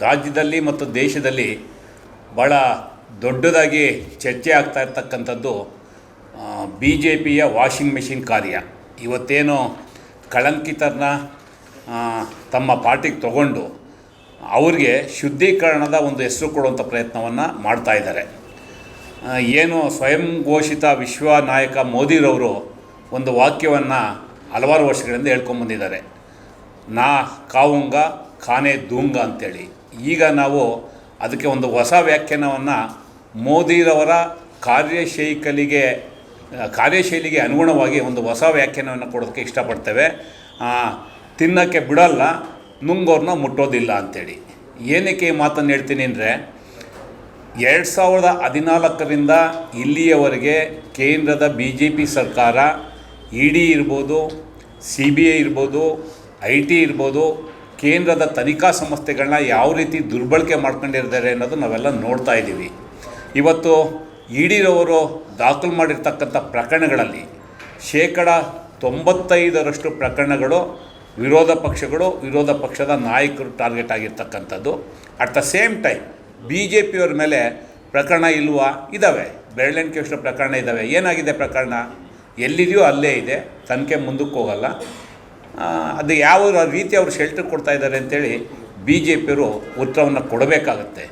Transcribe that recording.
ರಾಜ್ಯದಲ್ಲಿ ಮತ್ತು ದೇಶದಲ್ಲಿ ಭಾಳ ದೊಡ್ಡದಾಗಿ ಚರ್ಚೆ ಆಗ್ತಾ ಇರ್ತಕ್ಕಂಥದ್ದು BJPಯ ವಾಷಿಂಗ್ ಮೆಷಿನ್ ಕಾರ್ಯ. ಇವತ್ತೇನು ಕಳಂಕಿತರನ್ನ ತಮ್ಮ ಪಾರ್ಟಿಗೆ ತಗೊಂಡು ಅವ್ರಿಗೆ ಶುದ್ಧೀಕರಣದ ಒಂದು ಹೆಸರು ಕೊಡುವಂಥ ಪ್ರಯತ್ನವನ್ನು ಮಾಡ್ತಾಯಿದ್ದಾರೆ. ಏನು ಸ್ವಯಂ ಘೋಷಿತ ವಿಶ್ವ ನಾಯಕ ಮೋದಿರವರು ಒಂದು ವಾಕ್ಯವನ್ನು ಹಲವಾರು ವರ್ಷಗಳಿಂದ ಹೇಳ್ಕೊಂಬಂದಿದ್ದಾರೆ, ನಾ ಕಾವುಂಗ ಖಾನೆ ದೂಂಗ ಅಂತೇಳಿ. ಈಗ ನಾವು ಅದಕ್ಕೆ ಒಂದು ಹೊಸ ವ್ಯಾಖ್ಯಾನವನ್ನು ಮೋದಿರವರ ಕಾರ್ಯಶೈಲಿಗೆ ಅನುಗುಣವಾಗಿ ಒಂದು ಹೊಸ ವ್ಯಾಖ್ಯಾನವನ್ನು ಕೊಡೋದಕ್ಕೆ ಇಷ್ಟಪಡ್ತೇವೆ. ತಿನ್ನೋಕ್ಕೆ ಬಿಡಲ್ಲ, ನುಂಗೋರನ್ನ ಮುಟ್ಟೋದಿಲ್ಲ ಅಂಥೇಳಿ. ಏನಕ್ಕೆ ಈ ಮಾತನ್ನು ಹೇಳ್ತೀನಿ ಅಂದರೆ, 2014ರಿಂದ ಇಲ್ಲಿಯವರೆಗೆ ಕೇಂದ್ರದ BJP ಸರ್ಕಾರ ED ಇರ್ಬೋದು, CBI ಇರ್ಬೋದು, IT ಇರ್ಬೋದು, ಕೇಂದ್ರದ ತನಿಖಾ ಸಂಸ್ಥೆಗಳನ್ನ ಯಾವ ರೀತಿ ದುರ್ಬಳಕೆ ಮಾಡ್ಕೊಂಡಿದ್ದಾರೆ ಅನ್ನೋದು ನಾವೆಲ್ಲ ನೋಡ್ತಾ ಇದ್ದೀವಿ. ಇವತ್ತು EDರವರು ದಾಖಲು ಮಾಡಿರ್ತಕ್ಕಂಥ ಪ್ರಕರಣಗಳಲ್ಲಿ 95% ಪ್ರಕರಣಗಳು ವಿರೋಧ ಪಕ್ಷದ ನಾಯಕರು ಟಾರ್ಗೆಟ್ ಆಗಿರ್ತಕ್ಕಂಥದ್ದು. ಅಟ್ ದ ಸೇಮ್ ಟೈಮ್ BJPಯವ್ರ ಮೇಲೆ ಪ್ರಕರಣ ಇಲ್ವಾ? ಇದ್ದಾವೆ, ಬೆರಳೆಣಿಕೆಯಷ್ಟು ಪ್ರಕರಣ ಇದ್ದಾವೆ. ಏನಾಗಿದೆ ಪ್ರಕರಣ? ಎಲ್ಲಿದೆಯೋ ಅಲ್ಲೇ ಇದೆ, ತನಿಖೆ ಮುಂದಕ್ಕೆ ಹೋಗಲ್ಲ. ಅದು ಯಾವ ರೀತಿ ಅವರು ಶೆಲ್ಟರ್ ಕೊಡ್ತಾ ಇದ್ದಾರೆ ಅಂತೇಳಿ BJPಯವರು ಉತ್ತರವನ್ನು ಕೊಡಬೇಕಾಗತ್ತೆ.